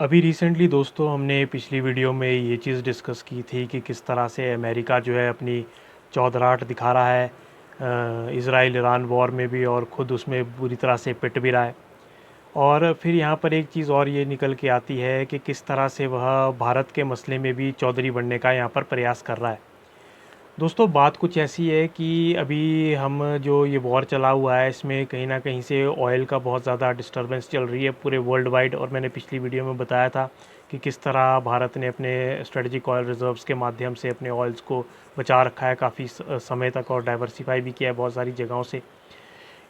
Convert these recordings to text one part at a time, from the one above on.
अभी रिसेंटली दोस्तों हमने पिछली वीडियो में ये चीज़ डिस्कस की थी कि किस तरह से अमेरिका जो है अपनी चौधराहट दिखा रहा है इज़राइल ईरान वॉर में भी, और ख़ुद उसमें बुरी तरह से पिट भी रहा है। और फिर यहाँ पर एक चीज़ और ये निकल के आती है कि किस तरह से वह भारत के मसले में भी चौधरी बनने का यहाँ पर प्रयास कर रहा है। दोस्तों बात कुछ ऐसी है कि अभी हम जो ये वॉर चला हुआ है इसमें कहीं ना कहीं से ऑयल का बहुत ज़्यादा डिस्टरबेंस चल रही है पूरे वर्ल्ड वाइड। और मैंने पिछली वीडियो में बताया था कि किस तरह भारत ने अपने स्ट्रेटजिक ऑयल रिजर्व्स के माध्यम से अपने ऑयल्स को बचा रखा है काफ़ी समय तक, और डाइवर्सिफाई भी किया है बहुत सारी जगहों से।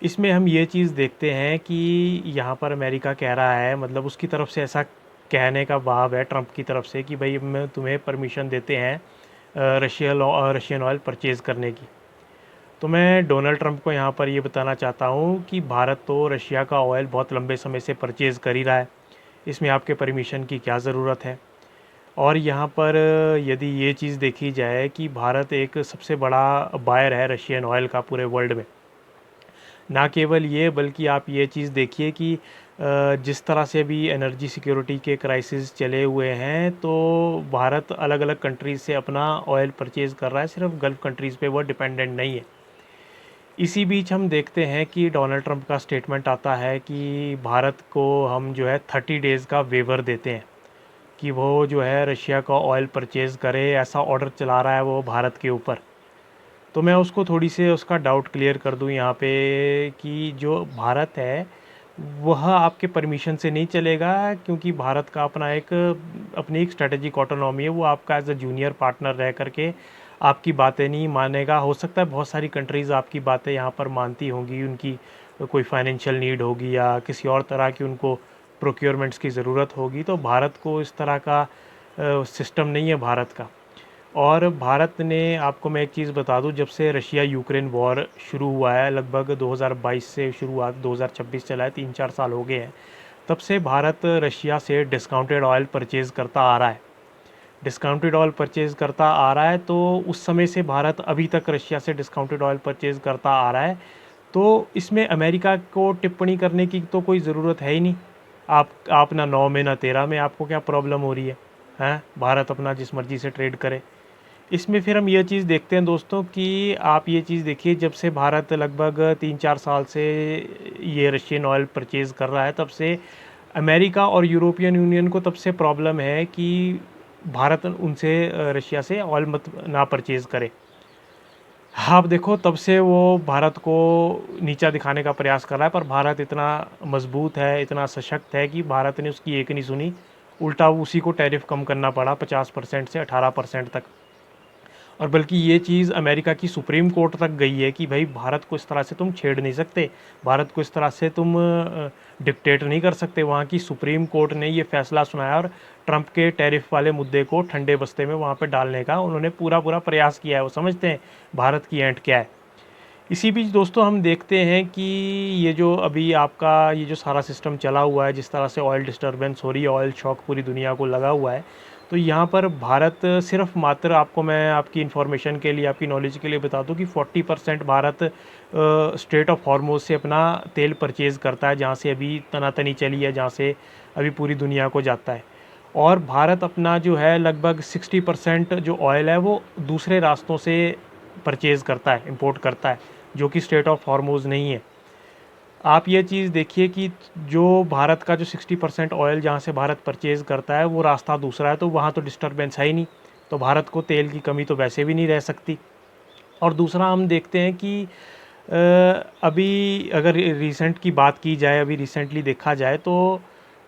इसमें हम ये चीज़ देखते हैं कि यहाँ पर अमेरिका कह रहा है, मतलब उसकी तरफ से ऐसा कहने का भाव है ट्रंप की तरफ से कि भाई मैं तुम्हें परमिशन देते हैं रशियन ऑयल परचेज़ करने की। तो मैं डोनाल्ड ट्रंप को यहाँ पर ये बताना चाहता हूँ कि भारत तो रशिया का ऑयल बहुत लंबे समय से परचेज़ कर ही रहा है, इसमें आपके परमिशन की क्या ज़रूरत है। और यहाँ पर यदि ये चीज़ देखी जाए कि भारत एक सबसे बड़ा बायर है रशियन ऑयल का पूरे वर्ल्ड में, ना केवल ये बल्कि आप ये चीज़ देखिए कि जिस तरह से अभी एनर्जी सिक्योरिटी के क्राइसिस चले हुए हैं, तो भारत अलग अलग कंट्रीज़ से अपना ऑयल परचेज़ कर रहा है, सिर्फ गल्फ़ कंट्रीज़ पे वो डिपेंडेंट नहीं है। इसी बीच हम देखते हैं कि डोनाल्ड ट्रंप का स्टेटमेंट आता है कि भारत को हम जो है 30 डेज़ का वेवर देते हैं कि वो जो है रशिया का ऑयल परचेज़ करे, ऐसा ऑर्डर चला रहा है वो भारत के ऊपर। तो मैं उसको थोड़ी से उसका डाउट क्लियर कर दूं यहाँ पे कि जो भारत है वह आपके परमिशन से नहीं चलेगा, क्योंकि भारत का अपनी एक स्ट्रेटेजिक ऑटोनॉमी है। वो आपका एज अ जूनियर पार्टनर रह करके आपकी बातें नहीं मानेगा। हो सकता है बहुत सारी कंट्रीज़ आपकी बातें यहाँ पर मानती होंगी, उनकी कोई फाइनेंशियल नीड होगी या किसी और तरह की उनको प्रोक्योरमेंट्स की ज़रूरत होगी, तो भारत को इस तरह का सिस्टम नहीं है भारत का। और भारत ने, आपको मैं एक चीज़ बता दूं, जब से रशिया यूक्रेन वॉर शुरू हुआ है, लगभग 2022 से शुरुआत 2026 चला है, 3-4 साल हो गए हैं, तब से भारत रशिया से डिस्काउंटेड ऑयल परचेज़ करता आ रहा है। डिस्काउंटेड ऑयल परचेज़ करता आ रहा है, तो उस समय से भारत अभी तक रशिया से डिस्काउंटेड ऑयल परचेज़ करता आ रहा है। तो इसमें अमेरिका को टिप्पणी करने की तो कोई ज़रूरत है ही नहीं। आप ना 9 में ना 13 में, आपको क्या प्रॉब्लम हो रही है? हैं, भारत अपना जिस मर्ज़ी से ट्रेड करे। इसमें फिर हम ये चीज़ देखते हैं दोस्तों कि आप ये चीज़ देखिए, जब से भारत लगभग 3-4 साल से ये रशियन ऑयल परचेज़ कर रहा है, तब से अमेरिका और यूरोपियन यूनियन को तब से प्रॉब्लम है कि भारत उनसे रशिया से ऑयल मत ना परचेज़ करे। आप देखो तब से वो भारत को नीचा दिखाने का प्रयास कर रहा है, पर भारत इतना मजबूत है, इतना सशक्त है कि भारत ने उसकी एक नहीं सुनी, उल्टा उसी को टैरिफ कम करना पड़ा 50% से 18% तक। और बल्कि ये चीज़ अमेरिका की सुप्रीम कोर्ट तक गई है कि भाई भारत को इस तरह से तुम छेड़ नहीं सकते, भारत को इस तरह से तुम डिक्टेट नहीं कर सकते। वहाँ की सुप्रीम कोर्ट ने ये फैसला सुनाया और ट्रंप के टैरिफ वाले मुद्दे को ठंडे बस्ते में वहाँ पे डालने का उन्होंने पूरा पूरा प्रयास किया है। वो समझते हैं भारत की एंट क्या है। इसी बीच दोस्तों हम देखते हैं कि ये जो अभी आपका ये जो सारा सिस्टम चला हुआ है, जिस तरह से ऑयल डिस्टरबेंस हो रही है, ऑयल शॉक पूरी दुनिया को लगा हुआ है, तो यहाँ पर भारत सिर्फ मात्र, आपको मैं आपकी इन्फॉर्मेशन के लिए, आपकी नॉलेज के लिए बता दूँ कि 40% भारत स्ट्रेट ऑफ हॉर्मोज से अपना तेल परचेज़ करता है, जहाँ से अभी तनातनी चली है, जहाँ से अभी पूरी दुनिया को जाता है। और भारत अपना जो है लगभग 60% जो ऑयल है वो दूसरे रास्तों से परचेज़ करता है, इंपोर्ट करता है, जो कि स्ट्रेट ऑफ हॉर्मोज नहीं है। आप ये चीज़ देखिए कि जो भारत का जो 60% ऑयल जहाँ से भारत परचेज़ करता है वो रास्ता दूसरा है, तो वहाँ तो डिस्टरबेंस है ही नहीं, तो भारत को तेल की कमी तो वैसे भी नहीं रह सकती। और दूसरा हम देखते हैं कि अभी अगर रिसेंट की बात की जाए, अभी रिसेंटली देखा जाए, तो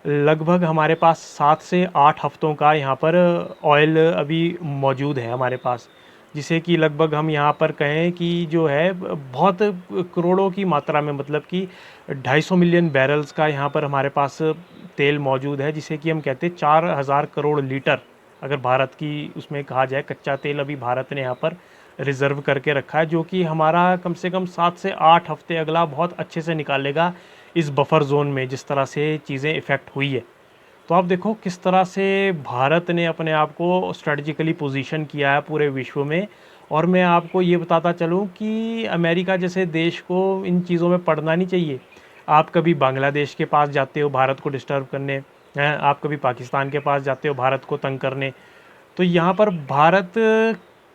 लगभग हमारे पास 7 से 8 हफ्तों का यहाँ पर ऑयल अभी मौजूद है हमारे पास, जिसे कि लगभग हम यहाँ पर कहें कि जो है बहुत करोड़ों की मात्रा में, मतलब कि 250 मिलियन बैरल्स का यहाँ पर हमारे पास तेल मौजूद है, जिसे कि हम कहते हैं 4000 करोड़ लीटर। अगर भारत की उसमें कहा जाए, कच्चा तेल अभी भारत ने यहाँ पर रिज़र्व करके रखा है, जो कि हमारा कम से कम 7 से 8 हफ्ते अगला बहुत अच्छे से निकालेगा इस बफर ज़ोन में, जिस तरह से चीज़ें इफ़ेक्ट हुई है। तो आप देखो किस तरह से भारत ने अपने आप को स्ट्रेटजिकली पोजीशन किया है पूरे विश्व में। और मैं आपको ये बताता चलूँ कि अमेरिका जैसे देश को इन चीज़ों में पड़ना नहीं चाहिए। आप कभी बांग्लादेश के पास जाते हो भारत को डिस्टर्ब करने, हैं, आप कभी पाकिस्तान के पास जाते हो भारत को तंग करने, तो यहाँ पर भारत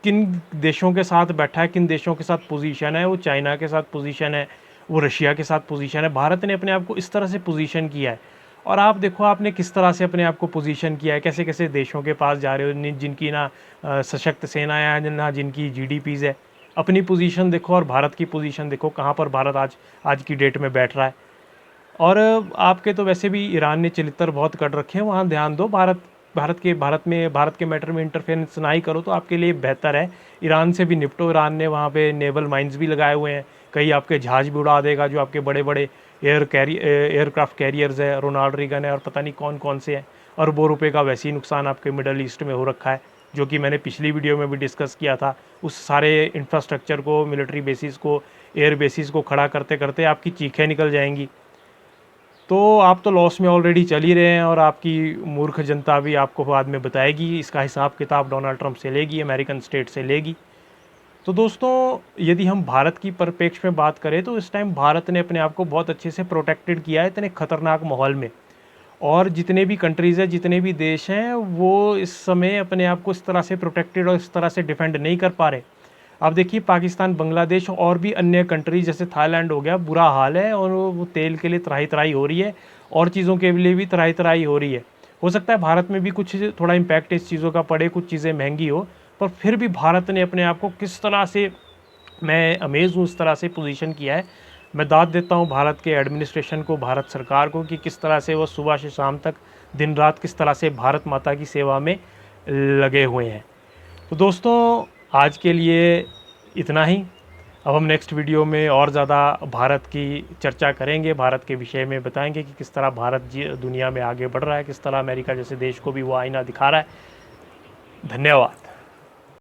किन देशों के साथ बैठा है, किन देशों के साथ पोजीशन है, वो चाइना के साथ पोजीशन है, वो रशिया के साथ पोजीशन है। भारत ने अपने आप को इस तरह से पोजीशन किया है। और आप देखो आपने किस तरह से अपने आप को पोजीशन किया है, कैसे कैसे देशों के पास जा रहे हो जिनकी ना सशक्त सेनाएं हैं, ना जिनकी जीडीपीज़ है। अपनी पोजीशन देखो और भारत की पोजीशन देखो, कहाँ पर भारत आज की डेट में बैठ रहा है। और आपके तो वैसे भी ईरान ने चरित्र बहुत कर रखे हैं, वहाँ ध्यान दो। भारत के मैटर में इंटरफेरेंस ना ही करो तो आपके लिए बेहतर है। ईरान से भी निपटो। ईरान ने वहाँ पे नेवल माइंस भी लगाए हुए हैं, कई आपके जहाज़ भी उड़ा देगा, जो आपके बड़े बड़े एयरक्राफ्ट कैरियर्स है, रोनाल्ड रीगन है और पता नहीं कौन कौन से हैं। अरबों रुपए का वैसे ही नुकसान आपके मिडल ईस्ट में हो रखा है, जो कि मैंने पिछली वीडियो में भी डिस्कस किया था। उस सारे इंफ्रास्ट्रक्चर को, मिलिट्री बेसिस को, एयर बेसिस को खड़ा करते करते आपकी चीखें निकल जाएंगी। तो आप तो लॉस में ऑलरेडी चल ही रहे हैं, और आपकी मूर्ख जनता भी आपको बाद में बताएगी। इसका हिसाब किताब डोनाल्ड ट्रंप से लेगी, अमेरिकन स्टेट से लेगी। तो दोस्तों, यदि हम भारत की परिप्रेक्ष्य में बात करें तो इस टाइम भारत ने अपने आप को बहुत अच्छे से प्रोटेक्टेड किया है इतने खतरनाक माहौल में। और जितने भी कंट्रीज़ हैं, जितने भी देश हैं, वो इस समय अपने आप को इस तरह से प्रोटेक्टेड और इस तरह से डिफेंड नहीं कर पा रहे। आप देखिए पाकिस्तान, बांग्लादेश और भी अन्य कंट्रीज जैसे थाईलैंड हो गया, बुरा हाल है, और वो तेल के लिए त्राही त्राही हो रही है, और चीज़ों के लिए भी त्राही त्राही हो रही है। हो सकता है भारत में भी कुछ थोड़ा इम्पैक्ट इस चीज़ों का पड़े, कुछ चीज़ें महंगी हो, पर फिर भी भारत ने अपने आप को किस तरह से, मैं अमेज़ हूँ, इस तरह से पोजीशन किया है। मैं दाद देता हूँ भारत के एडमिनिस्ट्रेशन को, भारत सरकार को, कि किस तरह से वो सुबह से शाम तक दिन रात किस तरह से भारत माता की सेवा में लगे हुए हैं। तो दोस्तों, आज के लिए इतना ही। अब हम नेक्स्ट वीडियो में और ज़्यादा भारत की चर्चा करेंगे, भारत के विषय में बताएंगे कि किस तरह भारत दुनिया में आगे बढ़ रहा है, किस तरह अमेरिका जैसे देश को भी वो आईना दिखा रहा है। धन्यवाद।